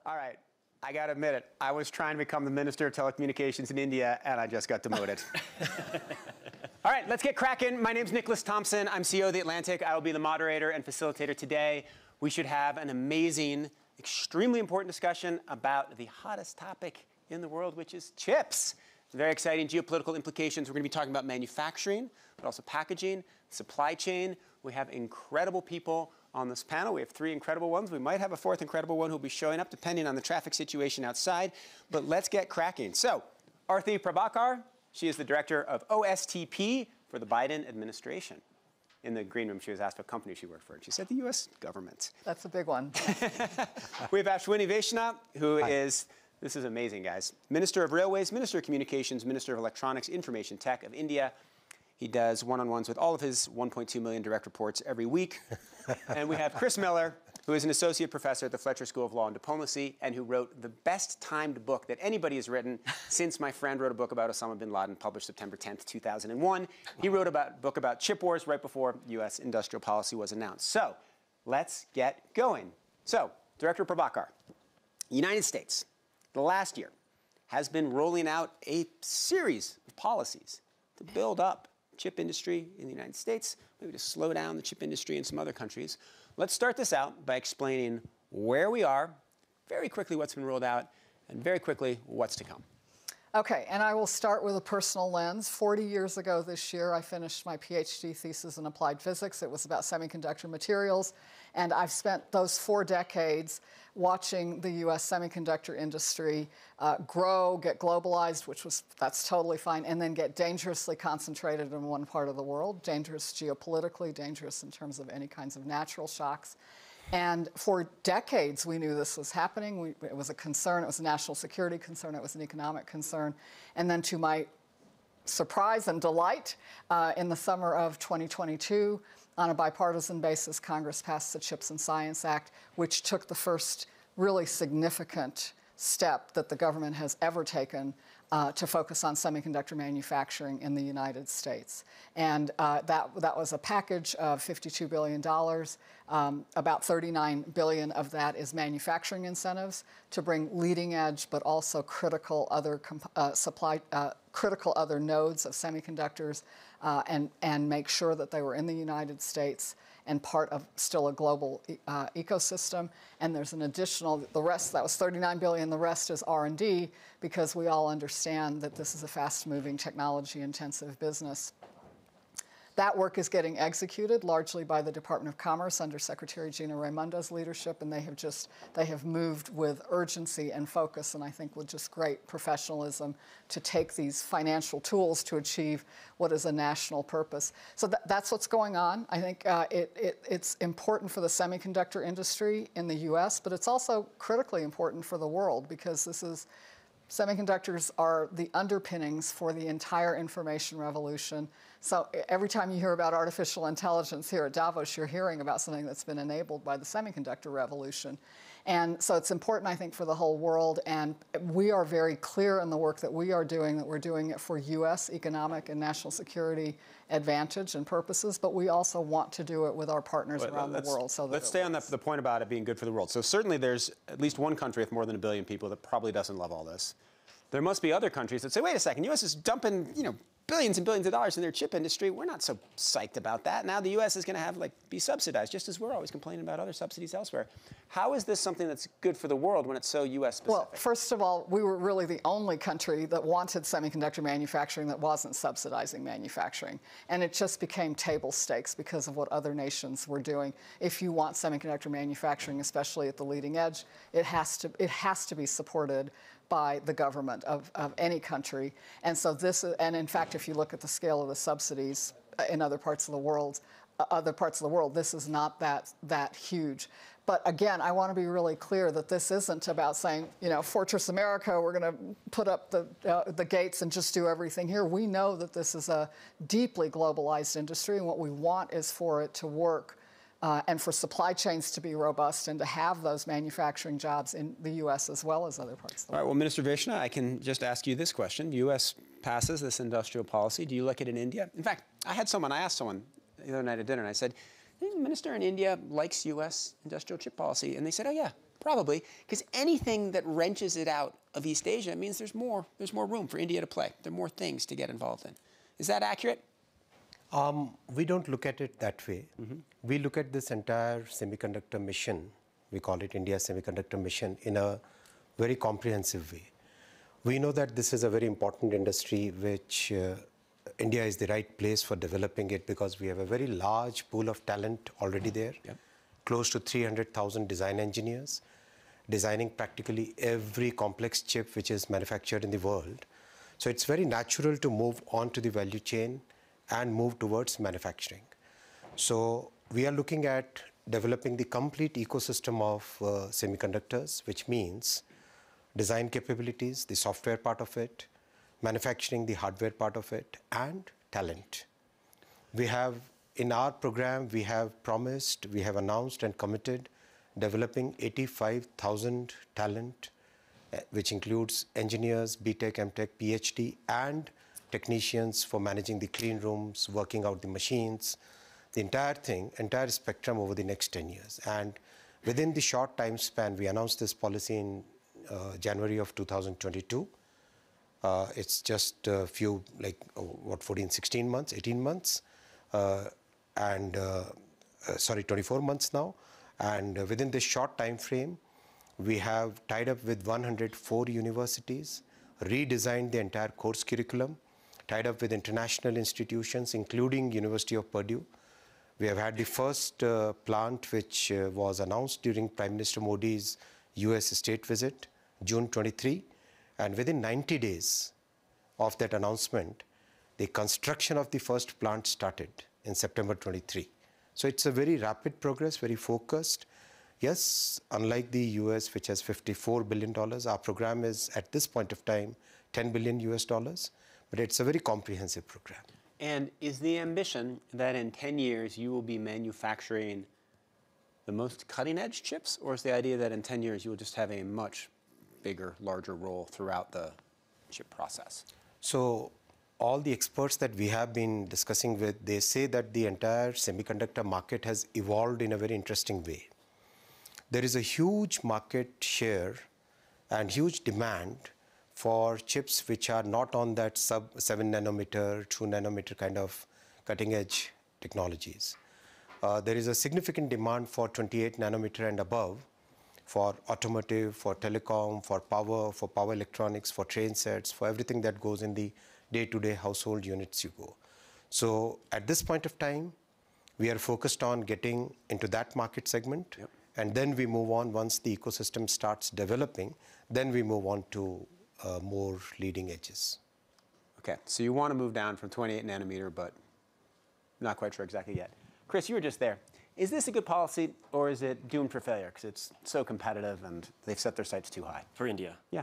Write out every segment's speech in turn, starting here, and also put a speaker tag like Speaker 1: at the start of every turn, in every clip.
Speaker 1: All right. I got to admit it. I was trying to become the Minister of Telecommunications in India, and I just got demoted. All right, let's get cracking. My name's Nicholas Thompson. I'm CEO of The Atlantic. I will be the moderator and facilitator today. We should have an amazing, extremely important discussion about the hottest topic in the world, which is chips. Very exciting geopolitical implications. We're going to be talking about manufacturing, but also packaging, supply chain. We have incredible people on this panel. We have three incredible ones. We might have a fourth incredible one who'll be showing up depending on the traffic situation outside. But let's get cracking. So, Arthi Prabhakar, she is the director of OSTP for the Biden administration. In the green room, she was asked what company she worked for, and she said the U.S. government.
Speaker 2: That's a big one.
Speaker 1: We have Ashwini Vaishnaw, who is, this is amazing, guys, Minister of Railways, Minister of Communications, Minister of Electronics, Information Tech of India. He does one-on-ones with all of his 1.2 million direct reports every week. And we have Chris Miller, who is an associate professor at the Fletcher School of Law and Diplomacy, and who wrote the best-timed book that anybody has written since my friend wrote a book about Osama bin Laden, published September 10th, 2001. He wrote a book about chip wars right before U.S. industrial policy was announced. So let's get going. So, Director Prabhakar, the United States, the last year, has been rolling out a series of policies to build up chip industry in the United States, maybe to slow down the chip industry in some other countries. Let's start this out by explaining where we are, very quickly what's been rolled out, and very quickly what's to come.
Speaker 2: Okay, and I will start with a personal lens. 40 years ago this year, I finished my PhD thesis in applied physics. It was about semiconductor materials, and I've spent those 4 decades watching the U.S. semiconductor industry grow, get globalized, that's totally fine, and then get dangerously concentrated in one part of the world, dangerous geopolitically, dangerous in terms of any kinds of natural shocks. And for decades, we knew this was happening. It was a concern. It was a national security concern. It was an economic concern. And then to my surprise and delight, in the summer of 2022, on a bipartisan basis, Congress passed the CHIPS and Science Act, which took the first really significant step that the government has ever taken to focus on semiconductor manufacturing in the United States. And that was a package of $52 billion. About $39 billion of that is manufacturing incentives to bring leading edge, but also critical other critical other nodes of semiconductors and make sure that they were in the United States and part of still a global ecosystem. And there's an additional, the rest, that was $39 billion, the rest is R&D, because we all understand that this is a fast-moving, technology-intensive business. That work is getting executed largely by the Department of Commerce under Secretary Gina Raimondo's leadership, and they have moved with urgency and focus, and I think with just great professionalism to take these financial tools to achieve what is a national purpose. So that's what's going on. I think it's important for the semiconductor industry in the U.S., but it's also critically important for the world, because semiconductors are the underpinnings for the entire information revolution. So every time you hear about artificial intelligence here at Davos, you're hearing about something that's been enabled by the semiconductor revolution. And so it's important, I think, for the whole world. And we are very clear in the work that we are doing, that we're doing it for U.S. economic and national security advantage and purposes, but we also want to do it with our partners around the world. So
Speaker 1: let's stay on the point about it being good for the world. So certainly there's at least one country with more than 1 billion people that probably doesn't love all this. There must be other countries that say, wait a second, U.S. is dumping, billions and billions of dollars in their chip industry. We're not so psyched about that. Now the U.S. is going to be subsidized, just as we're always complaining about other subsidies elsewhere. How is this something that's good for the world when it's so U.S. specific?
Speaker 2: Well, first of all, we were really the only country that wanted semiconductor manufacturing that wasn't subsidizing manufacturing. And it just became table stakes because of what other nations were doing. If you want semiconductor manufacturing, especially at the leading edge, it has to be supported by the government of any country. And so and in fact, if you look at the scale of the subsidies in other parts of the world, this is not that huge. But again, I want to be really clear that this isn't about saying, Fortress America, we're going to put up the gates and just do everything here. We know that this is a deeply globalized industry, and what we want is for it to work and for supply chains to be robust and to have those manufacturing jobs in the U.S. as well as other parts of the world.
Speaker 1: All right, well, Minister Vaishnaw, I can just ask you this question. The U.S. passes this industrial policy. Do you like it in India? In fact, I asked someone the other night at dinner, and I said, the minister in India likes U.S. industrial chip policy. And they said, oh, yeah, Probably, because anything that wrenches it out of East Asia means there's more room for India to play. There are more things to get involved in. Is that accurate?
Speaker 3: We don't look at it that way. We look at this entire semiconductor mission, we call it India Semiconductor Mission, in a very comprehensive way. We know that this is a very important industry which India is the right place for developing it because we have a very large pool of talent already there, close to 300,000 design engineers, designing practically every complex chip which is manufactured in the world. So it's very natural to move on to the value chain and move towards manufacturing. So we are looking at developing the complete ecosystem of semiconductors, which means design capabilities, the software part of it, manufacturing, the hardware part of it, and talent. We have, in our program, we have promised, we have announced and committed developing 85,000 talent, which includes engineers, BTech, MTech, PhD, and technicians for managing the clean rooms, working out the machines, the entire thing, entire spectrum over the next 10 years. And within the short time span, we announced this policy in January of 2022. It's just a few, 14, 16 months, 18 months, 24 months now. And within this short time frame, we have tied up with 104 universities, redesigned the entire course curriculum, tied up with international institutions, including University of Purdue. We have had the first plant which was announced during Prime Minister Modi's US state visit, June 23. And within 90 days of that announcement, the construction of the first plant started in September 23. So it's a very rapid progress, very focused. Yes, unlike the US, which has $54 billion, our program is at this point of time, $10 billion US, but it's a very comprehensive program.
Speaker 1: And is the ambition that in 10 years you will be manufacturing the most cutting edge chips, or is the idea that in 10 years you will just have a much bigger, larger role throughout the chip process?
Speaker 3: So all the experts that we have been discussing with, they say that the entire semiconductor market has evolved in a very interesting way. There is a huge market share and huge demand for chips which are not on that sub 7 nanometer, 2 nanometer kind of cutting edge technologies. There is a significant demand for 28 nanometer and above for automotive, for telecom, for power electronics, for train sets, for everything that goes in the day-to-day household units you go. So at this point of time, we are focused on getting into that market segment. And then we move on once the ecosystem starts developing, then we move on to more leading edges.
Speaker 1: Okay, so you want to move down from 28 nanometer, but not quite sure exactly yet. Chris, you were just there. Is this a good policy, or is it doomed for failure because it's so competitive and they've set their sights too high?
Speaker 4: For India?
Speaker 1: Yeah.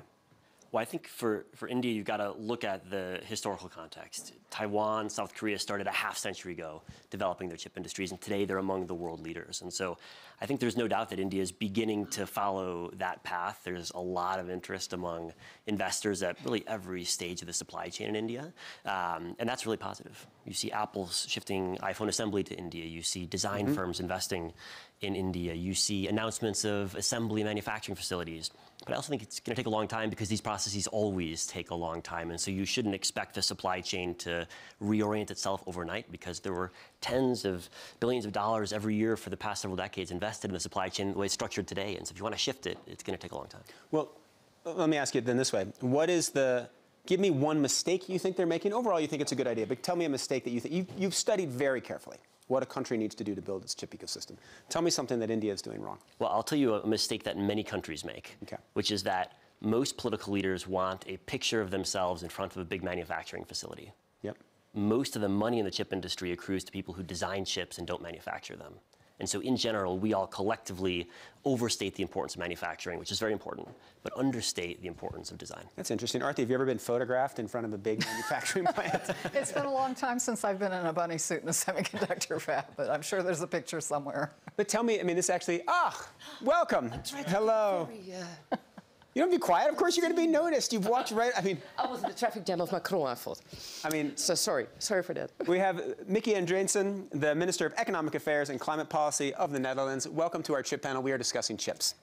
Speaker 4: Well, I think for India, you've got to look at the historical context. Taiwan, South Korea started a half century ago developing their chip industries, and today they're among the world leaders. And so I think there's no doubt that India is beginning to follow that path. There's a lot of interest among investors at really every stage of the supply chain in India, and that's really positive. You see Apple shifting iPhone assembly to India. You see design firms investing in India. You see announcements of assembly manufacturing facilities. But I also think it's going to take a long time because these processes always take a long time. And so you shouldn't expect the supply chain to reorient itself overnight because there were tens of billions of dollars every year for the past several decades invested in the supply chain the way it's structured today. And so if you want to shift it, it's going to take a long time.
Speaker 1: Well, let me ask you then this way. What is the, give me one mistake you think they're making. Overall, you think it's a good idea, but tell me a mistake that you think, you've studied very carefully what a country needs to do to build its chip ecosystem. Tell me something that India is doing wrong.
Speaker 4: Well, I'll tell you a mistake that many countries make, which is that most political leaders want a picture of themselves in front of a big manufacturing facility. Most of the money in the chip industry accrues to people who design chips and don't manufacture them. And so in general, we all collectively overstate the importance of manufacturing, which is very important, but understate the importance of design.
Speaker 1: That's interesting. Arti, have you ever been photographed in front of a big manufacturing plant?
Speaker 2: It's been a long time since I've been in a bunny suit in a semiconductor fab, but I'm sure there's a picture somewhere.
Speaker 1: But tell me, I mean, this actually, welcome. Hello. You don't be quiet. Of course, you're going to be noticed. You've walked right. I mean,
Speaker 5: I was in the traffic jam of Macron, I thought.
Speaker 1: I mean,
Speaker 5: so sorry for that.
Speaker 1: We have Mickey Andreensen, the Minister of Economic Affairs and Climate Policy of the Netherlands. Welcome to our chip panel. We are discussing chips.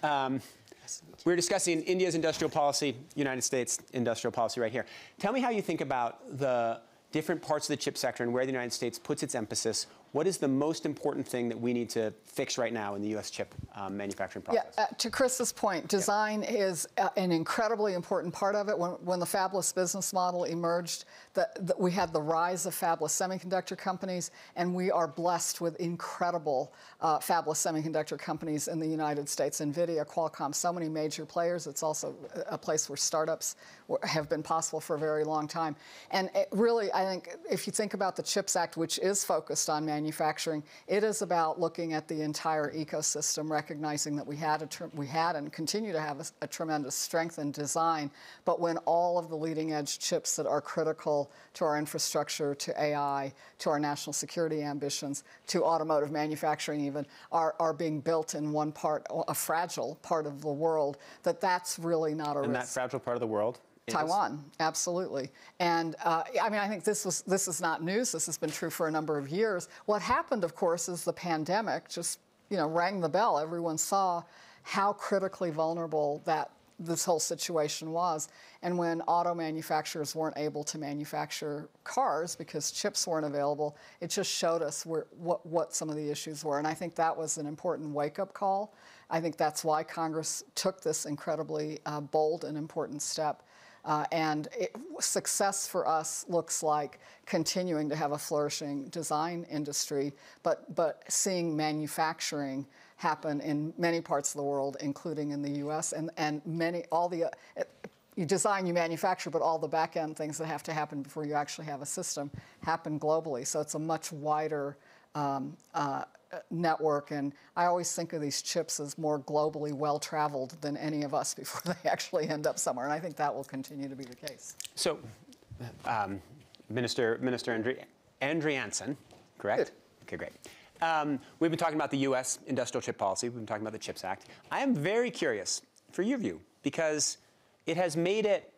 Speaker 1: We're discussing India's industrial policy, United States industrial policy right here. Tell me how you think about the different parts of the chip sector and where the United States puts its emphasis. What is the most important thing that we need to fix right now in the U.S. chip manufacturing process?
Speaker 2: Yeah, to Chris's point, design is an incredibly important part of it. When the fabless business model emerged, we had the rise of fabless semiconductor companies, and we are blessed with incredible fabless semiconductor companies in the United States. NVIDIA, Qualcomm, so many major players. It's also a place where startups have been possible for a very long time. And really, I think, if you think about the CHIPS Act, which is focused on manufacturing, it is about looking at the entire ecosystem, recognizing that we had and continue to have a tremendous strength in design, but when all of the leading edge chips that are critical to our infrastructure, to AI, to our national security ambitions, to automotive manufacturing even, are being built in one part, a fragile part of the world, that's really not a risk.
Speaker 1: And that fragile part of the world?
Speaker 2: Taiwan, absolutely. And I mean, I think this is not news. This has been true for a number of years. What happened, of course, is the pandemic just, rang the bell. Everyone saw how critically vulnerable this whole situation was. And when auto manufacturers weren't able to manufacture cars because chips weren't available, it just showed us what some of the issues were. And I think that was an important wake-up call. I think that's why Congress took this incredibly bold and important step. Success for us looks like continuing to have a flourishing design industry, but seeing manufacturing happen in many parts of the world, including in the U.S. You design, you manufacture, but all the back end things that have to happen before you actually have a system happen globally. So it's a much wider network, and I always think of these chips as more globally well-traveled than any of us before they actually end up somewhere, and I think that will continue to be the case.
Speaker 1: So, Minister Andriansen, correct? Good. Okay, great. We've been talking about the U.S. industrial chip policy. We've been talking about the CHIPS Act. I am very curious for your view, because it has made it,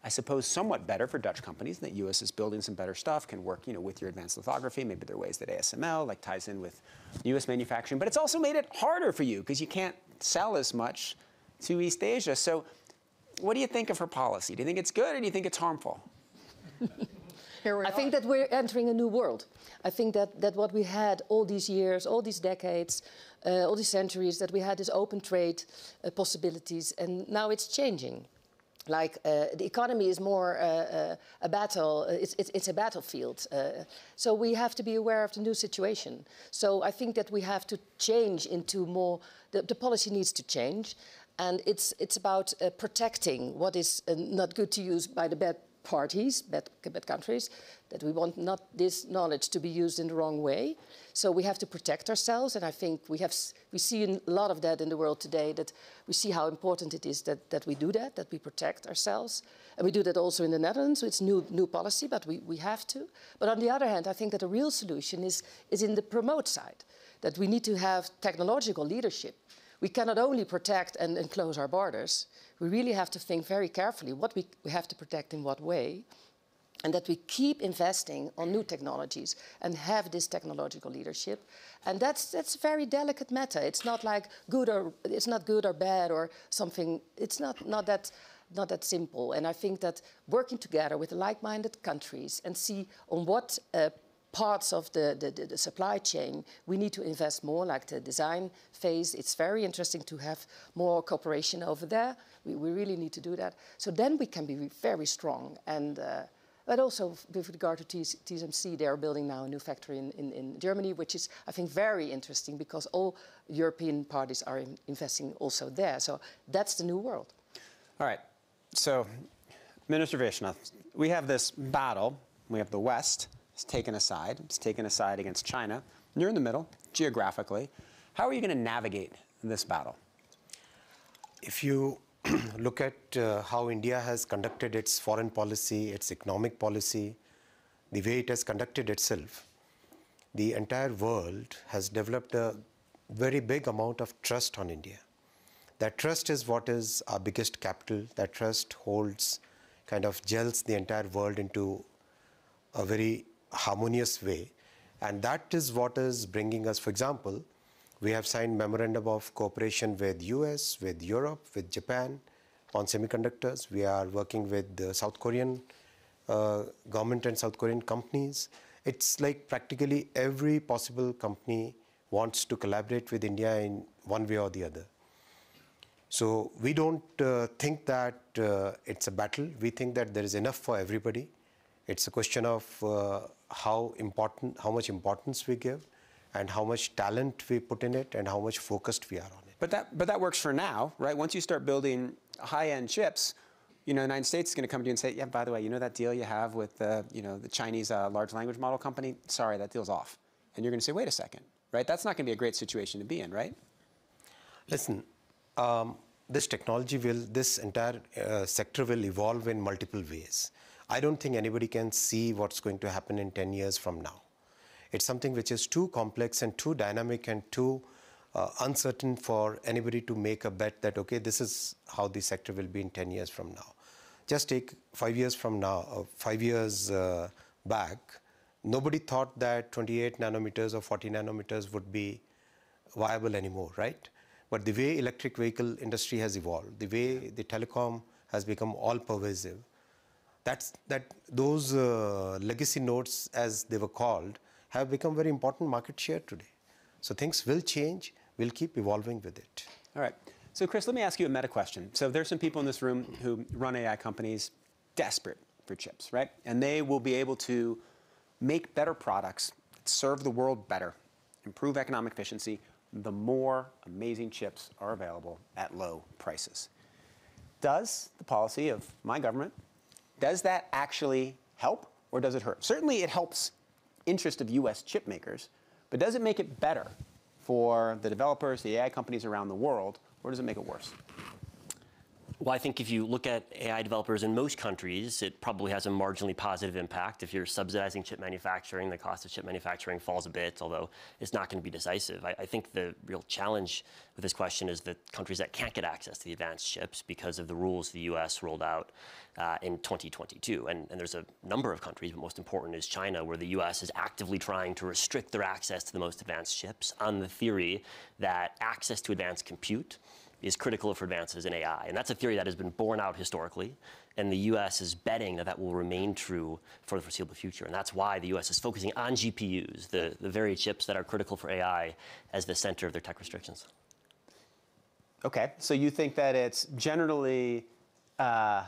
Speaker 1: I suppose, somewhat better for Dutch companies that U.S. is building some better stuff, can work, with your advanced lithography. Maybe there are ways that ASML ties in with U.S. manufacturing. But it's also made it harder for you because you can't sell as much to East Asia. So what do you think of her policy? Do you think it's good or do you think it's harmful?
Speaker 5: I think that we're entering a new world. I think that what we had all these years, all these decades, all these centuries, that we had this open trade possibilities, and now it's changing. The economy is more a battle. It's a battlefield. So we have to be aware of the new situation. So I think that we have to change into more. The policy needs to change, and it's about protecting what is not good to use by the bad parties, bad countries, that we want not this knowledge to be used in the wrong way. So we have to protect ourselves, and I think we see a lot of that in the world today, that we see how important it is that we do that we protect ourselves. And we do that also in the Netherlands, so it's new policy, but we have to. But on the other hand, I think that the real solution is in the promote side, that we need to have technological leadership. We cannot only protect and close our borders. We really have to think very carefully what we have to protect in what way, and that we keep investing on new technologies and have this technological leadership. And that's a very delicate matter. It's not like it's not good or bad or something. It's not that simple. And I think that working together with like-minded countries and see on what parts of the supply chain we need to invest more, like the design phase. It's very interesting to have more cooperation over there. We really need to do that. So then we can be very strong. And but also with regard to TSMC, they are building now a new factory in Germany, which is, I think, very interesting because all European parties are investing also there. So that's the new world.
Speaker 1: All right. So, Minister Vaishnaw, we have this battle. We have the West. It's taken a side. It's taken a side against China. You're in the middle, geographically. How are you going to navigate this battle?
Speaker 3: If you look at how India has conducted its foreign policy, its economic policy, the way it has conducted itself, the entire world has developed a very big amount of trust on India. That trust is what is our biggest capital. That trust gels the entire world into a very harmonious way. And that is what is bringing us, for example, We have signed memorandum of cooperation with US, with Europe, with Japan on semiconductors. We are working with the South Korean government and South Korean companies. It's like practically every possible company wants to collaborate with India in one way or the other. So we don't think that it's a battle. We think that there is enough for everybody. It's a question of how much importance we give, and how much talent we put in it, and how much focused we are on it.
Speaker 1: But that works for now, right? Once you start building high-end chips, you know, the United States is going to come to you and say, yeah, by the way, you know that deal you have with the Chinese large language model company? Sorry, that deal's off. And you're going to say, wait a second, right? That's not going to be a great situation to be in, right?
Speaker 3: Listen, this entire sector will evolve in multiple ways. I don't think anybody can see what's going to happen in 10 years from now. It's something which is too complex and too dynamic and too uncertain for anybody to make a bet that, okay, this is how the sector will be in 10 years from now. Just take 5 years from now, 5 years back, nobody thought that 28 nanometers or 40 nanometers would be viable anymore, right? But the way electric vehicle industry has evolved, the way the telecom has become all pervasive, those legacy nodes, as they were called, have become very important market share today. So things will change. We'll keep evolving with it.
Speaker 1: All right. So Chris, let me ask you a meta question. So there's some people in this room who run AI companies desperate for chips, right? And they will be able to make better products, serve the world better, improve economic efficiency, the more amazing chips are available at low prices. Does the policy of my government, does that actually help or does it hurt? Certainly it helps interest of US chip makers, but does it make it better for the developers, the AI companies around the world, or does it make it worse?
Speaker 4: Well, I think if you look at AI developers in most countries, it probably has a marginally positive impact. If you're subsidizing chip manufacturing, the cost of chip manufacturing falls a bit, although it's not going to be decisive. I think the real challenge with this question is that countries that can't get access to the advanced chips because of the rules the US rolled out in 2022. And there's a number of countries, but most important is China, where the US is actively trying to restrict their access to the most advanced chips on the theory that access to advanced compute is critical for advances in AI. And that's a theory that has been borne out historically, and the US is betting that that will remain true for the foreseeable future. And that's why the US is focusing on GPUs, the very chips that are critical for AI, as the center of their tech restrictions.
Speaker 1: Okay, so you think that it's generally a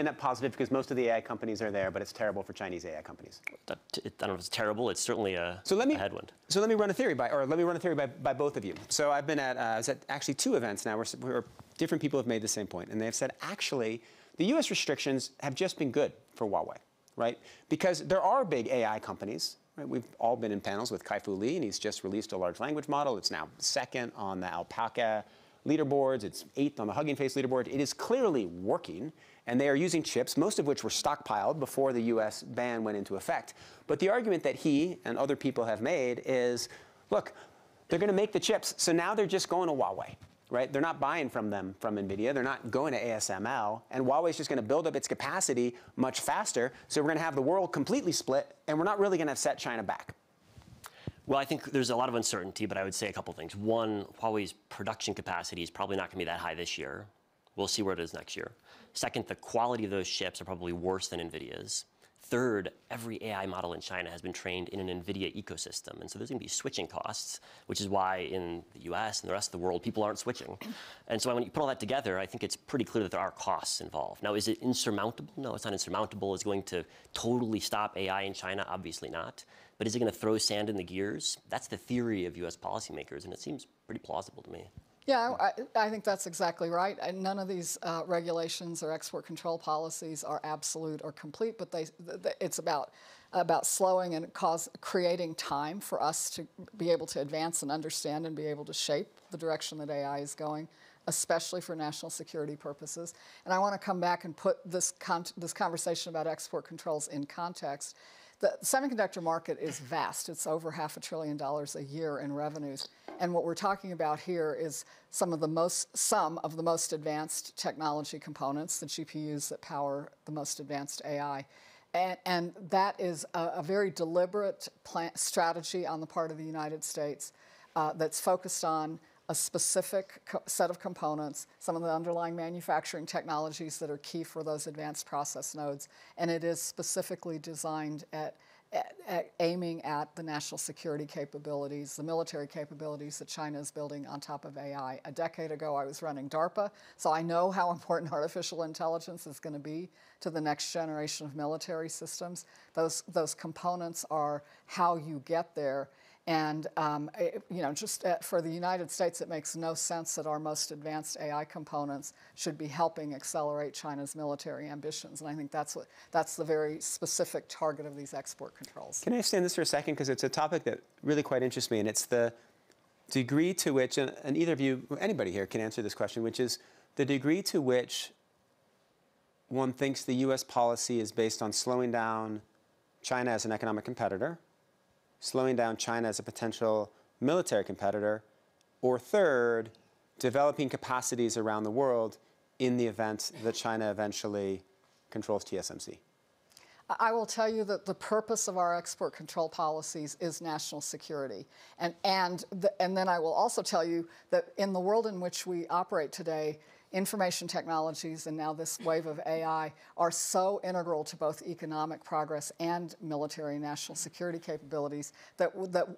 Speaker 1: net positive because most of the AI companies are there, but it's terrible for Chinese AI companies.
Speaker 4: I don't know if it's terrible. It's certainly a headwind.
Speaker 1: So let me run a theory by both of you. So I've been at, I was at actually 2 events now where different people have made the same point, and they've said actually the U.S. restrictions have just been good for Huawei, right? Because there are big AI companies. Right? We've all been in panels with Kai-Fu Lee, and he's just released a large language model. It's now 2nd on the Alpaca leaderboards. It's 8th on the Hugging Face leaderboard. It is clearly working. And they are using chips, most of which were stockpiled before the US ban went into effect. But the argument that he and other people have made is, look, they're going to make the chips, so now they're just going to Huawei, right? They're not buying from them, from NVIDIA. They're not going to ASML. And Huawei's just going to build up its capacity much faster. So we're going to have the world completely split, and we're not really going to set China back.
Speaker 4: Well, I think there's a lot of uncertainty, but I would say a couple things. One, Huawei's production capacity is probably not going to be that high this year. We'll see where it is next year. Second, the quality of those chips are probably worse than NVIDIA's. Third, every AI model in China has been trained in an NVIDIA ecosystem. And so there's going to be switching costs, which is why in the US and the rest of the world, people aren't switching. And so when you put all that together, I think it's pretty clear that there are costs involved. Now, is it insurmountable? No, it's not insurmountable. Is it going to totally stop AI in China? Obviously not. But is it going to throw sand in the gears? That's the theory of US policymakers, and it seems pretty plausible to me.
Speaker 2: Yeah, I think that's exactly right. And none of these regulations or export control policies are absolute or complete, but it's about slowing and creating time for us to be able to advance and understand and be able to shape the direction that AI is going, especially for national security purposes. And I want to come back and put this conversation about export controls in context. The semiconductor market is vast. It's over $500 billion a year in revenues. And what we're talking about here is some of the most advanced technology components, the GPUs that power the most advanced AI. And that is a very deliberate strategy on the part of the United States that's focused on a specific set of components, some of the underlying manufacturing technologies that are key for those advanced process nodes, and it is specifically designed at aiming at the national security capabilities, the military capabilities that China is building on top of AI. A decade ago, I was running DARPA, so I know how important artificial intelligence is going to be to the next generation of military systems. Those components are how you get there. And just for the United States, it makes no sense that our most advanced AI components should be helping accelerate China's military ambitions. And I think that's the very specific target of these export controls.
Speaker 1: Can I stay on this for a second? Because it's a topic that really quite interests me, and it's the degree to which, and either of you, anybody here can answer this question, which is the degree to which one thinks the U.S. policy is based on slowing down China as an economic competitor, slowing down China as a potential military competitor, or third, developing capacities around the world in the event that China eventually controls TSMC?
Speaker 2: I will tell you that the purpose of our export control policies is national security. And then I will also tell you that in the world in which we operate today, information technologies and now this wave of AI are so integral to both economic progress and military and national security capabilities that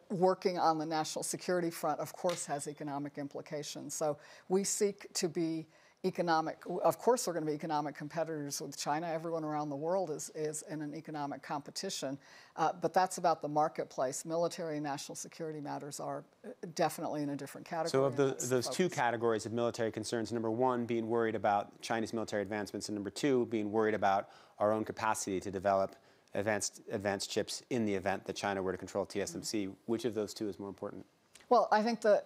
Speaker 2: working on the national security front, of course, has economic implications. So we seek to be of course we're going to be economic competitors with China. Everyone around the world is in an economic competition. But that's about the marketplace. Military and national security matters are definitely in a different category.
Speaker 1: So of those two categories of military concerns, number one, being worried about China's military advancements, and number two, being worried about our own capacity to develop advanced chips in the event that China were to control TSMC, which of those two is more important?
Speaker 2: Well, I think the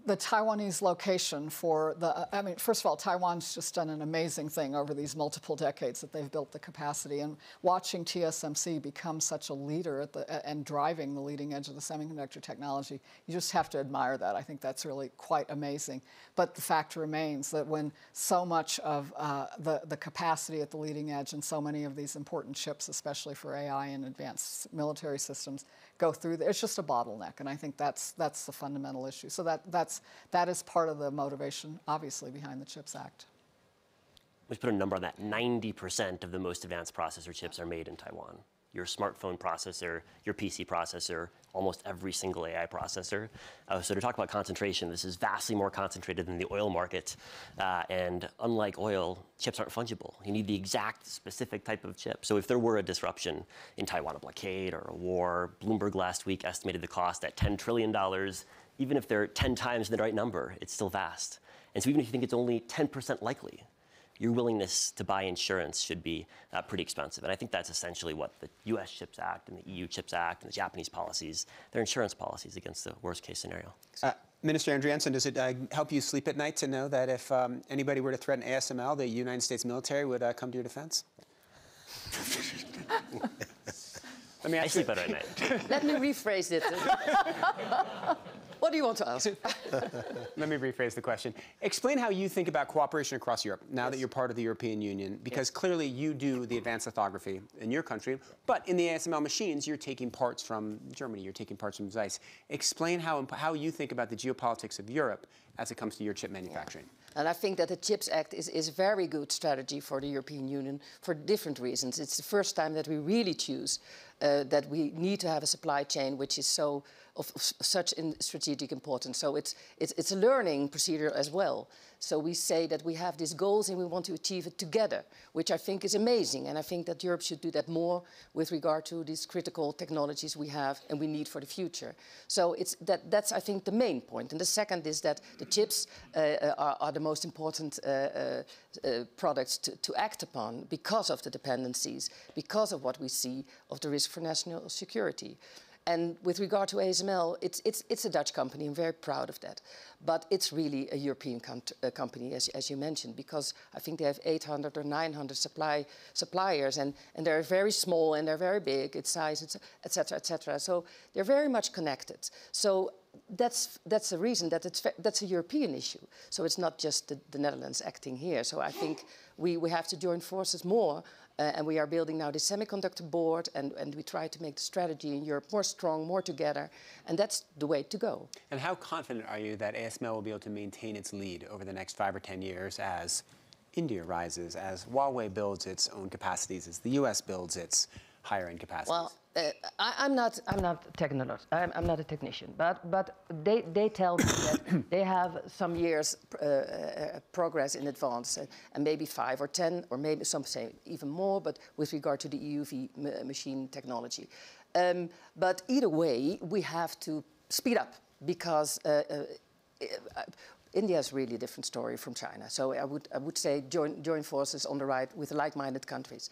Speaker 2: Taiwanese location first of all, Taiwan's just done an amazing thing over these multiple decades that they've built the capacity. And watching TSMC become such a leader and driving the leading edge of the semiconductor technology, you just have to admire that. I think that's really quite amazing. But the fact remains that when so much of the capacity at the leading edge and so many of these important chips, especially for AI and advanced military systems, go through there, it's just a bottleneck. And I think that's the fundamental issue. So that is part of the motivation, obviously, behind the CHIPS Act.
Speaker 4: Let's put a number on that. 90% of the most advanced processor chips are made in Taiwan. Your smartphone processor, your PC processor, almost every single AI processor. So to talk about concentration, this is vastly more concentrated than the oil market. And unlike oil, chips aren't fungible. You need the exact specific type of chip. So if there were a disruption in Taiwan, a blockade or a war, Bloomberg last week estimated the cost at $10 trillion. Even if they're 10 times the right number, it's still vast. And so even if you think it's only 10% likely, your willingness to buy insurance should be pretty expensive. And I think that's essentially what the US CHIPS Act and the EU CHIPS Act and the Japanese policies, they're insurance policies against the worst case scenario.
Speaker 1: Minister Andriasen, does it help you sleep at night to know that if anybody were to threaten ASML, the United States military would come to your defense?
Speaker 4: I sleep better at night.
Speaker 5: Let me rephrase it. What do you want to ask?
Speaker 1: Let me rephrase the question. Explain how you think about cooperation across Europe now that you're part of the European Union, because clearly you do the advanced lithography in your country, but in the ASML machines, you're taking parts from Germany, you're taking parts from Zeiss. Explain how you think about the geopolitics of Europe as it comes to your chip manufacturing.
Speaker 5: And I think that the CHIPS Act is a very good strategy for the European Union for different reasons. It's the first time that we really choose that we need to have a supply chain which is of such strategic importance. So it's a learning procedure as well. So we say that we have these goals and we want to achieve it together, which I think is amazing. And I think that Europe should do that more with regard to these critical technologies we have and we need for the future. So that's, I think, the main point. And the second is that the chips are the most important products to act upon because of the dependencies, because of what we see of the risk for national security. And with regard to ASML, it's a Dutch company. I'm very proud of that. But it's really a European company, as you mentioned, because I think they have 800 or 900 suppliers, and they're very small and they're very big in size, et cetera, et cetera. So they're very much connected. So that's the reason that that's a European issue. So it's not just the Netherlands acting here. So I think we have to join forces more And we are building now the semiconductor board, and we try to make the strategy in Europe more strong, more together, and that's the way to go.
Speaker 1: And how confident are you that ASML will be able to maintain its lead over the next 5 or 10 years as India rises, as Huawei builds its own capacities, as the US builds its higher-end capacities?
Speaker 5: Well, I'm not a technician, but they tell me that they have some years progress in advance, and maybe 5 or 10, or maybe some say even more, but with regard to the EUV machine technology. But either way, we have to speed up, because India is really a different story from China. So I would say join forces on the right with like-minded countries.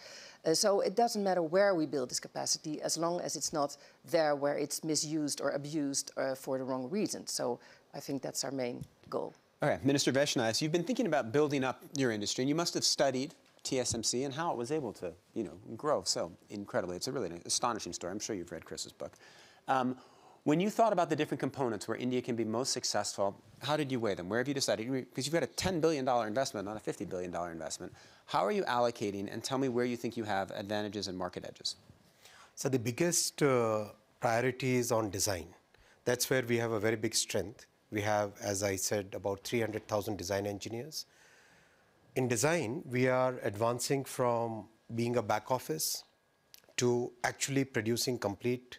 Speaker 5: So it doesn't matter where we build this capacity, as long as it's not there where it's misused or abused for the wrong reasons. So I think that's our main goal.
Speaker 1: Okay, Minister Vaishnav, you've been thinking about building up your industry, and you must have studied TSMC and how it was able to, grow so incredibly. It's a really astonishing story. I'm sure you've read Chris's book. When you thought about the different components where India can be most successful, how did you weigh them? Where have you decided? Because you've got a $10 billion investment, not a $50 billion investment. How are you allocating? And tell me where you think you have advantages and market edges.
Speaker 3: So the biggest priority is on design. That's where we have a very big strength. We have, as I said, about 300,000 design engineers. In design, we are advancing from being a back office to actually producing complete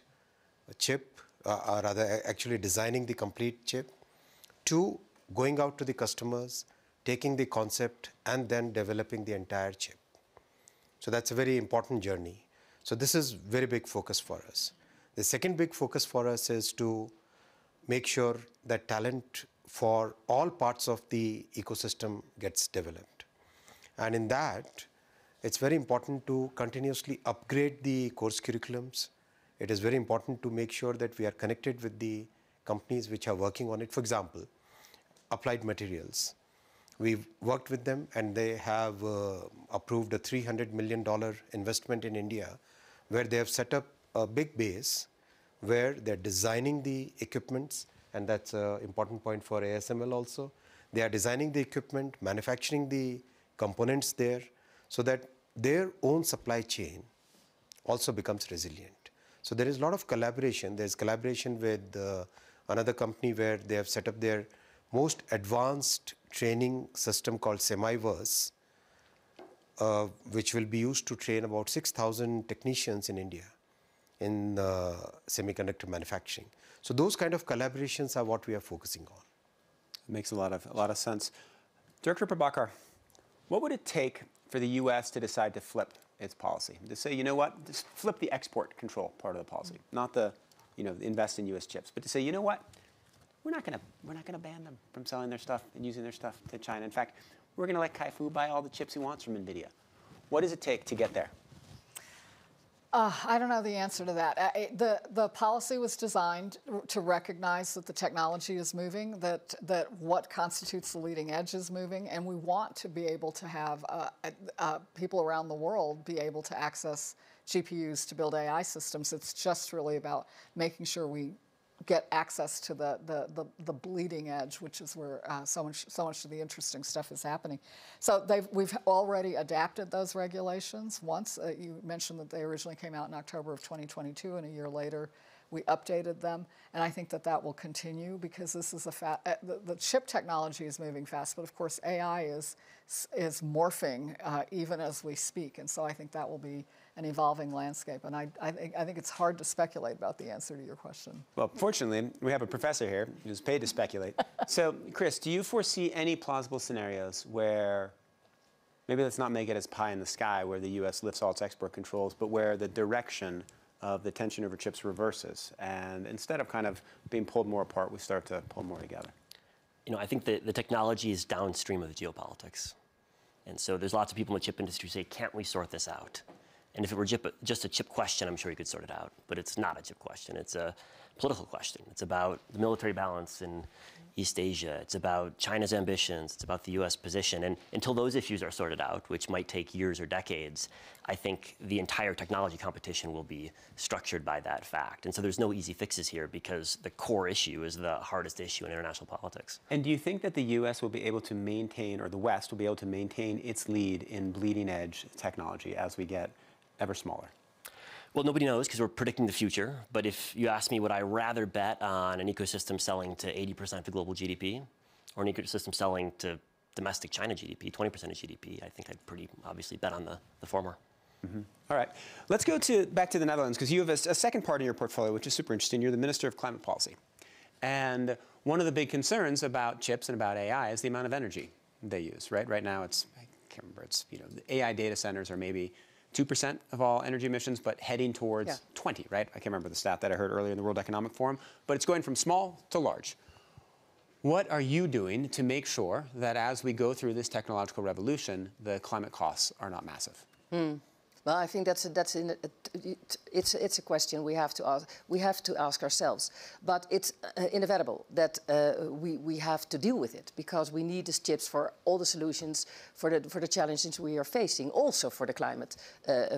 Speaker 3: chip, or rather actually designing the complete chip, to going out to the customers, taking the concept, and then developing the entire chip. So that's a very important journey. So this is very big focus for us. The second big focus for us is to make sure that talent for all parts of the ecosystem gets developed. And in that, it's very important to continuously upgrade the course curriculums. It is very important to make sure that we are connected with the companies which are working on it. For example, Applied Materials. We've worked with them, and they have approved a $300 million investment in India, where they have set up a big base where they're designing the equipments, and that's an important point for ASML also. They are designing the equipment, manufacturing the components there, so that their own supply chain also becomes resilient. So there is a lot of collaboration. There's collaboration with another company where they have set up their most advanced training system called Semiverse, which will be used to train about 6,000 technicians in India in semiconductor manufacturing. So those kind of collaborations are what we are focusing on.
Speaker 1: It makes a lot of sense. Director Prabhakar, what would it take for the U.S. to decide to flip its policy, to say, you know what, just flip the export control part of the policy, not the, invest in U.S. chips, but to say, you know what, we're not going to ban them from selling their stuff and using their stuff to China. In fact, we're going to let Kai-Fu buy all the chips he wants from NVIDIA. What does it take to get there?
Speaker 2: I don't know the answer to that. The policy was designed to recognize that the technology is moving, that what constitutes the leading edge is moving, and we want to be able to have people around the world be able to access GPUs to build AI systems. It's just really about making sure we get access to the bleeding edge, which is where so much of the interesting stuff is happening. So we've already adapted those regulations once. You mentioned that they originally came out in October of 2022, and a year later we updated them. And I think that will continue, because this is the chip technology is moving fast, but of course AI is morphing even as we speak. And so I think that will be an evolving landscape. And I think it's hard to speculate about the answer to your question.
Speaker 1: Well, fortunately, we have a professor here who's paid to speculate. So, Chris, do you foresee any plausible scenarios where, maybe let's not make it as pie in the sky, where the U.S. lifts all its export controls, but where the direction of the tension over chips reverses, and instead of kind of being pulled more apart, we start to pull more together?
Speaker 4: I think the technology is downstream of the geopolitics. And so there's lots of people in the chip industry who say, can't we sort this out? And if it were just a chip question, I'm sure you could sort it out. But it's not a chip question. It's a political question. It's about the military balance East Asia, it's about China's ambitions, it's about the US position. And until those issues are sorted out, which might take years or decades, I think the entire technology competition will be structured by that fact. And so there's no easy fixes here because the core issue is the hardest issue in international politics.
Speaker 1: And do you think that the US will be able to maintain, or the West will be able to maintain its lead in bleeding edge technology as we get ever smaller?
Speaker 4: Well, nobody knows because we're predicting the future. But if you ask me, would I rather bet on an ecosystem selling to 80% of global GDP or an ecosystem selling to domestic China GDP, 20% of GDP? I think I'd pretty obviously bet on the former.
Speaker 1: Mm-hmm. All right. Let's go back to the Netherlands because you have a second part in your portfolio, which is super interesting. You're the Minister of Climate Policy. And one of the big concerns about chips and about AI is the amount of energy they use, right? Right now, I can't remember, the AI data centers are maybe 2% of all energy emissions, but heading towards 20, right? I can't remember the stat that I heard earlier in the World Economic Forum, but it's going from small to large. What are you doing to make sure that as we go through this technological revolution, the climate costs are not massive?
Speaker 5: Well, I think it's a question we have to ask. We have to ask ourselves, but it's inevitable that we have to deal with it because we need these chips for all the solutions for the challenges we are facing, also for the climate,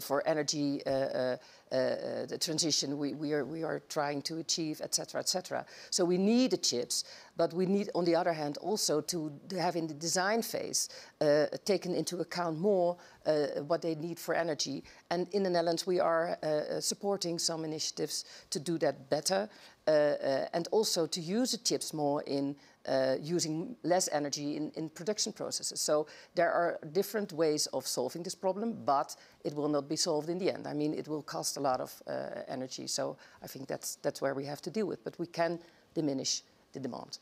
Speaker 5: for energy, the transition we are trying to achieve, etc., etc. So we need the chips, but we need, on the other hand, also to have in the design phase taken into account more what they need for energy. And in the Netherlands, we are supporting some initiatives to do that better and also to use the chips more in using less energy in production processes. So there are different ways of solving this problem, but it will not be solved in the end. I mean, it will cost a lot of energy. So I think that's where we have to deal with. But we can diminish the demand.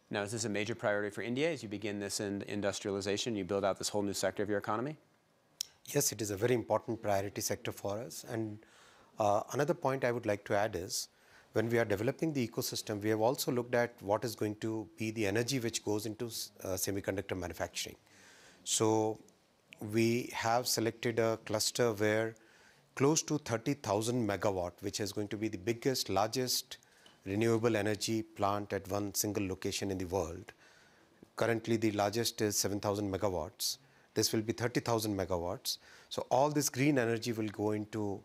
Speaker 1: Now, is this a major priority for India as you begin this industrialization, you build out this whole new sector of your economy?
Speaker 3: Yes, it is a very important priority sector for us. And another point I would like to add is, when we are developing the ecosystem, we have also looked at what is going to be the energy which goes into semiconductor manufacturing. So we have selected a cluster where close to 30,000 megawatt, which is going to be the biggest, largest renewable energy plant at one single location in the world. Currently, the largest is 7,000 megawatts. This will be 30,000 megawatts. So all this green energy will go into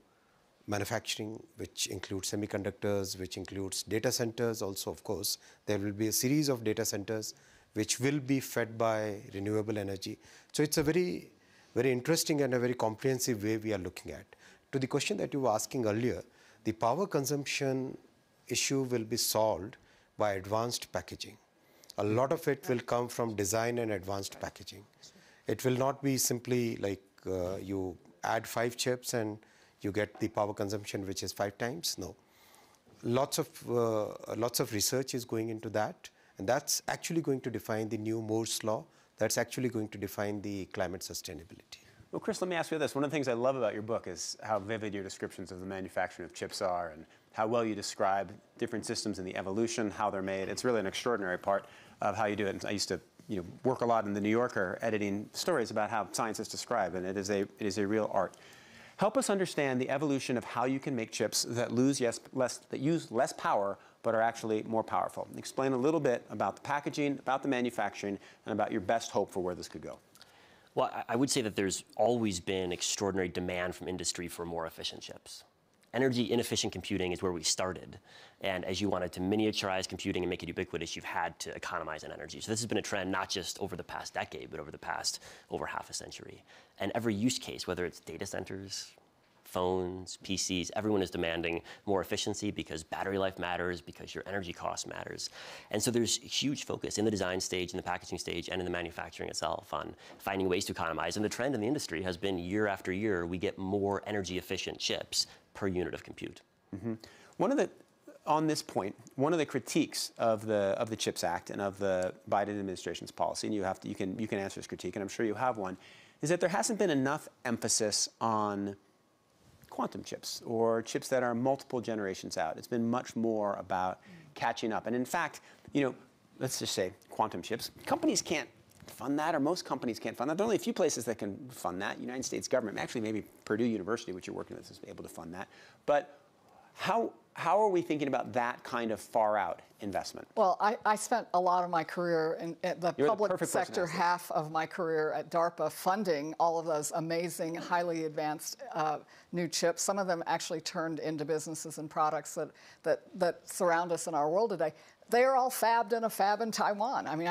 Speaker 3: manufacturing, which includes semiconductors, which includes data centers also, of course. There will be a series of data centers which will be fed by renewable energy. So it's a very, very interesting and a very comprehensive way we are looking at. To the question that you were asking earlier, the power consumption issue will be solved by advanced packaging. A lot of it will come from design and advanced packaging. It will not be simply like you add 5 chips and you get the power consumption which is 5 times. No. Lots of research is going into that, and that's actually going to define the new Moore's law. That's actually going to define the climate sustainability.
Speaker 1: Well, Chris, let me ask you this. One of the things I love about your book is how vivid your descriptions of the manufacturing of chips are and how well you describe different systems and the evolution, how they're made. It's really an extraordinary part of how you do it. And I used to work a lot in the New Yorker editing stories about how science is described, and it is a real art. Help us understand the evolution of how you can make chips that use less power but are actually more powerful. Explain a little bit about the packaging, about the manufacturing, and about your best hope for where this could go.
Speaker 4: Well, I would say that there's always been extraordinary demand from industry for more efficient chips. Energy inefficient computing is where we started. And as you wanted to miniaturize computing and make it ubiquitous, you've had to economize on energy. So this has been a trend not just over the past decade, but over the past over half a century. And every use case, whether it's data centers, phones, PCs, everyone is demanding more efficiency because battery life matters, because your energy cost matters. And so there's huge focus in the design stage, in the packaging stage, and in the manufacturing itself on finding ways to economize. And the trend in the industry has been year after year, we get more energy efficient chips per unit of compute.
Speaker 1: Mm-hmm. On this point, one of the critiques of the CHIPS Act and of the Biden administration's policy, and you can answer this critique, and I'm sure you have one, is that there hasn't been enough emphasis on quantum chips or chips that are multiple generations out. It's been much more about catching up. And in fact, let's just say quantum chips, companies can't fund that, or most companies can't fund that. There are only a few places that can fund that. United States government, actually maybe Purdue University, which you're working with, is able to fund that. But how how are we thinking about that kind of far-out investment?
Speaker 2: Well, I spent a lot of my career in the public sector, half of my career at DARPA, funding all of those amazing, highly advanced new chips. Some of them actually turned into businesses and products that surround us in our world today. They are all fabbed in a fab in Taiwan. I mean,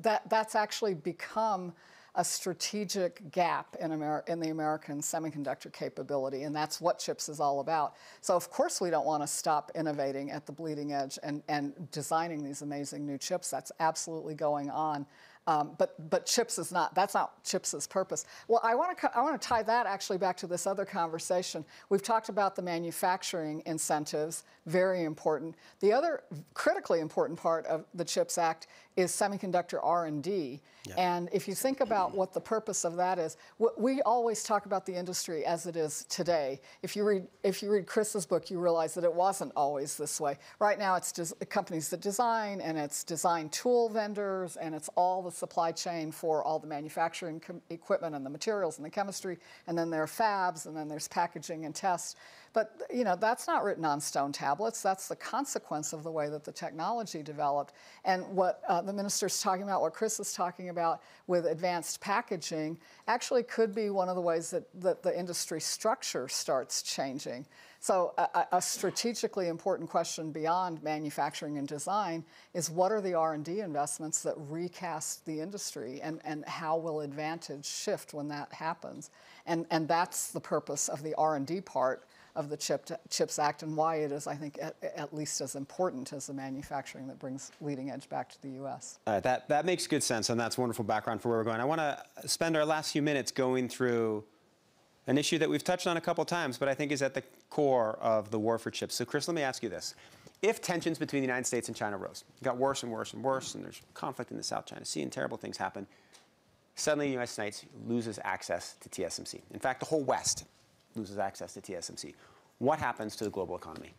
Speaker 2: that's actually become a strategic gap in the American semiconductor capability, and that's what CHIPS is all about. So of course we don't want to stop innovating at the bleeding edge and designing these amazing new chips. That's absolutely going on. But CHIPS is not, that's not CHIPS's purpose. Well, I want to tie that actually back to this other conversation. We've talked about the manufacturing incentives, very important. The other critically important part of the CHIPS Act is semiconductor R&D. Yeah. And if you think about what the purpose of that is, we always talk about the industry as it is today. If you read Chris's book, you realize that it wasn't always this way. Right now, it's just companies that design, and it's design tool vendors, and it's all the supply chain for all the manufacturing equipment and the materials and the chemistry, and then there are fabs, and then there's packaging and test. But you know, that's not written on stone tablets. That's the consequence of the way that the technology developed. And what the minister's talking about, what Chris is talking about with advanced packaging, actually could be one of the ways that the industry structure starts changing. So a strategically important question beyond manufacturing and design is, what are the R&D investments that recast the industry, and how will advantage shift when that happens? And that's the purpose of the R&D part of the CHIPS Act, and why it is, I think, at least as important as the manufacturing that brings leading edge back to the U.S.
Speaker 1: All right, that makes good sense, and that's wonderful background for where we're going. I want to spend our last few minutes going through an issue that we've touched on a couple times, but I think is at the core of the war for chips. So, Chris, let me ask you this. If tensions between the United States and China rose, it got worse and worse and worse, and there's conflict in the South China Sea and terrible things happen, suddenly the United States loses access to TSMC. In fact, the whole West loses access to TSMC. What happens to the global economy?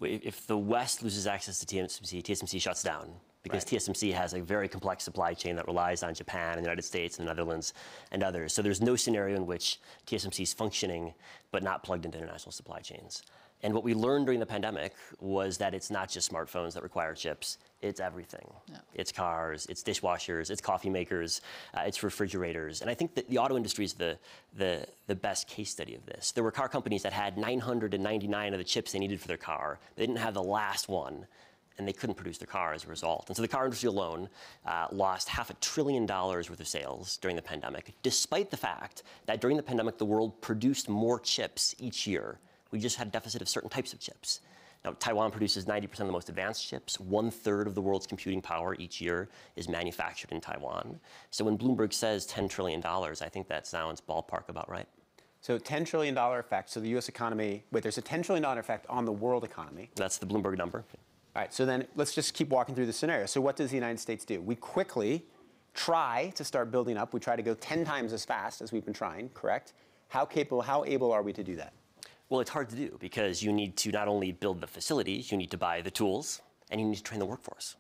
Speaker 4: If the West loses access to TSMC, TSMC shuts down, because TSMC has a very complex supply chain that relies on Japan and the United States and the Netherlands and others. So there's no scenario in which TSMC is functioning but not plugged into international supply chains. And what we learned during the pandemic was that it's not just smartphones that require chips, it's everything. Yeah. It's cars, it's dishwashers, it's coffee makers, it's refrigerators. And I think that the auto industry is the best case study of this. There were car companies that had 999 of the chips they needed for their car. They didn't have the last one, and they couldn't produce their car as a result. And so the car industry alone lost $500 billion worth of sales during the pandemic, despite the fact that during the pandemic, the world produced more chips each year. We just had a deficit of certain types of chips. Now, Taiwan produces 90% of the most advanced chips. 1/3 of the world's computing power each year is manufactured in Taiwan. So when Bloomberg says $10 trillion, I think that sounds ballpark about right.
Speaker 1: So $10 trillion effect, so the U.S. economy, wait, there's a $10 trillion effect on the world economy.
Speaker 4: That's the Bloomberg number.
Speaker 1: All right, so then let's just keep walking through the scenario. So what does the United States do? We quickly try to start building up. We try to go 10 times as fast as we've been trying, correct? How able are we to do that?
Speaker 4: Well, it's hard to do because you need to not only build the facilities, you need to buy the tools, and you need to train the workforce.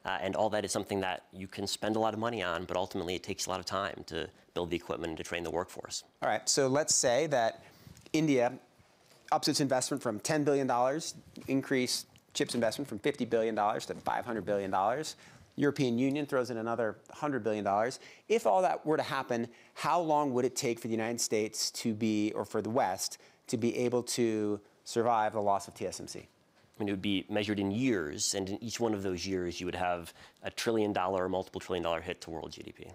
Speaker 4: And all that is something that you can spend a lot of money on, but ultimately it takes a lot of time to build the equipment and to train the workforce.
Speaker 1: All right, so let's say that India ups its investment from $10 billion, increase CHIPS investment from $50 billion to $500 billion. European Union throws in another $100 billion. If all that were to happen, how long would it take for the United States to be, or for the West, to be able to survive the loss of TSMC?
Speaker 4: I mean, it would be measured in years, and in each one of those years, you would have a $1 trillion or multiple $1 trillion hit to world GDP.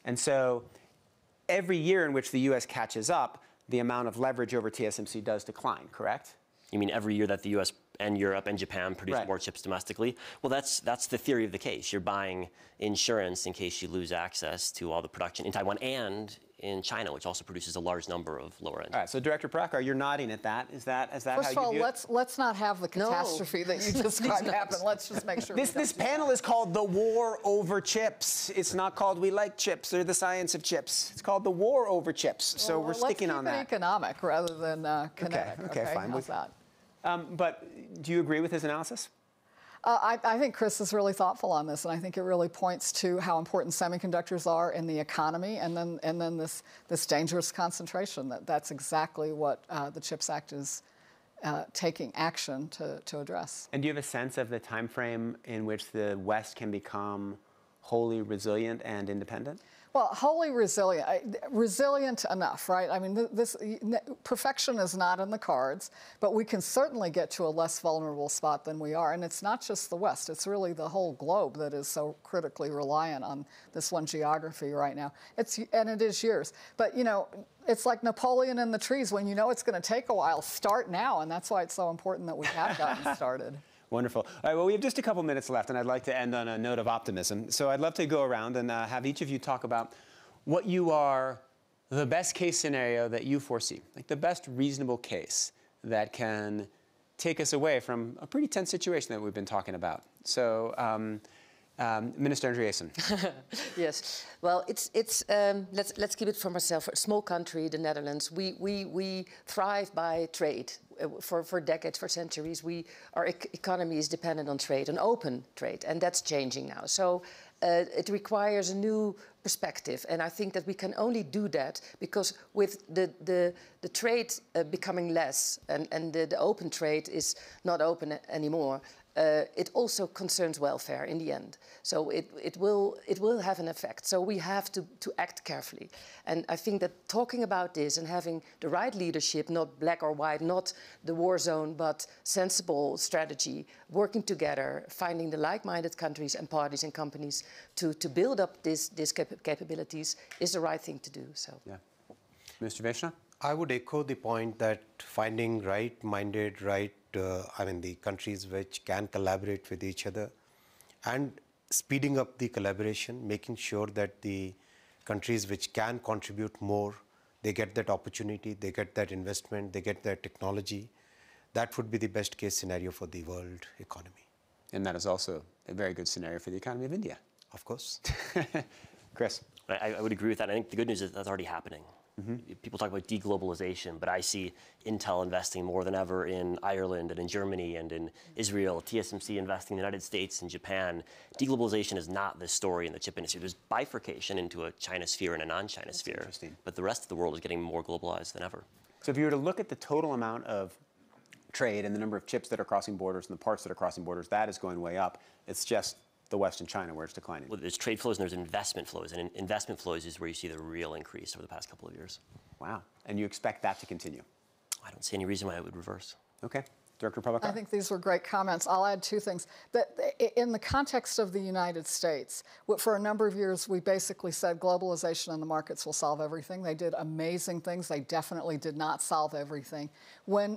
Speaker 1: And so every year in which the U.S. catches up, the amount of leverage over TSMC does decline, correct?
Speaker 4: You mean every year that the U.S. and Europe and Japan produce more chips domestically? Well, that's the theory of the case. You're buying insurance in case you lose access to all the production in Taiwan and in China, which also produces a large number of lower-end.
Speaker 1: All right, so Director Prakar, you're nodding at that. Is that
Speaker 2: First
Speaker 1: how you
Speaker 2: of all,
Speaker 1: view it?
Speaker 2: let's not have the catastrophe that you described happen. Let's just make sure.
Speaker 1: This panel is called The War Over Chips. It's not called We Like Chips or The Science of Chips. It's called The War Over Chips. So we're sticking on that.
Speaker 2: Let's keep it economic rather than kinetic.
Speaker 1: Okay, fine.
Speaker 2: How's that?
Speaker 1: But do you agree with his analysis?
Speaker 2: I think Chris is really thoughtful on this, and I think it really points to how important semiconductors are in the economy, and then this dangerous concentration. That's exactly what the CHIPS Act is taking action to address.
Speaker 1: And do you have a sense of the time frame in which the West can become wholly resilient and independent?
Speaker 2: Well, wholly resilient enough, right? I mean, perfection is not in the cards, but we can certainly get to a less vulnerable spot than we are. And it's not just the West, it's really the whole globe that is so critically reliant on this one geography right now. And it is years. But, you know, it's like Napoleon in the trees. When you know it's going to take a while, start now. And that's why it's so important that we have gotten started.
Speaker 1: Wonderful. All right, well, we have just a couple minutes left, and I'd like to end on a note of optimism. So I'd love to go around and have each of you talk about what you are, the best case scenario that you foresee, like the best reasonable case that can take us away from a pretty tense situation that we've been talking about. So, Minister Andreasen.
Speaker 5: Yes. Well, let's keep it for myself. A small country, the Netherlands, we thrive by trade. For decades, for centuries, our economy is dependent on trade, on open trade, and that's changing now. So it requires a new perspective, and I think that we can only do that because with the trade becoming less and the open trade is not open anymore, it also concerns welfare in the end. So it will have an effect. So we have to act carefully. And I think that talking about this and having the right leadership, not black or white, not the war zone, but sensible strategy, working together, finding the like-minded countries and parties and companies to build up these capabilities is the right thing to do. So,
Speaker 1: yeah. Mr. Vaishnaw?
Speaker 3: I would echo the point that finding right-minded, the countries which can collaborate with each other and speeding up the collaboration, making sure that the countries which can contribute more, they get that opportunity, they get that investment, they get that technology. That would be the best case scenario for the world economy.
Speaker 1: And that is also a very good scenario for the economy of India.
Speaker 3: Of course.
Speaker 1: Chris?
Speaker 4: I would agree with that. I think the good news is that's already happening. Mm-hmm. People talk about deglobalization, but I see Intel investing more than ever in Ireland and in Germany and in Israel, TSMC investing in the United States and Japan. Deglobalization is not the story in the chip industry. There's bifurcation into a China sphere and a non-China sphere, but the rest of the world is getting more globalized than ever.
Speaker 1: So if you were to look at the total amount of trade and the number of chips that are crossing borders and the parts that are crossing borders, that is going way up. It's just the West and China where it's declining.
Speaker 4: Well, there's trade flows and there's investment flows, and investment flows is where you see the real increase over the past couple of years.
Speaker 1: Wow. And you expect that to continue?
Speaker 4: I don't see any reason why it would reverse.
Speaker 1: Okay. Director Prabhakar?
Speaker 2: I think these were great comments. I'll add two things. That in the context of the United States, for a number of years, we basically said globalization and the markets will solve everything. They did amazing things. They definitely did not solve everything.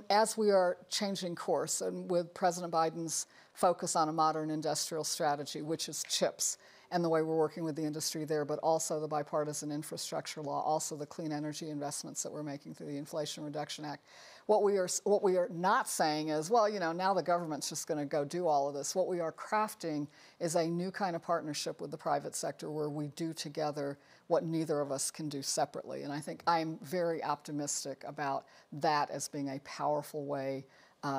Speaker 2: As we are changing course, and with President Biden's focus on a modern industrial strategy, which is chips, and the way we're working with the industry there, but also the bipartisan infrastructure law, also the clean energy investments that we're making through the Inflation Reduction Act. What we are not saying is, well, you know, now the government's just going to go do all of this. What we are crafting is a new kind of partnership with the private sector where we do together what neither of us can do separately. And I think I'm very optimistic about that as being a powerful way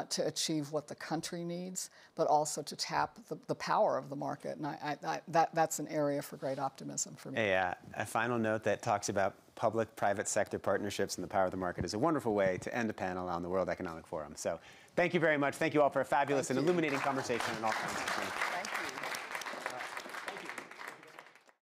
Speaker 2: to achieve what the country needs, but also to tap the power of the market. And that's an area for great optimism for me.
Speaker 1: A final note that talks about public-private sector partnerships and the power of the market is a wonderful way to end a panel on the World Economic Forum. So thank you very much. Thank you all for a fabulous and illuminating conversation on all kinds of things.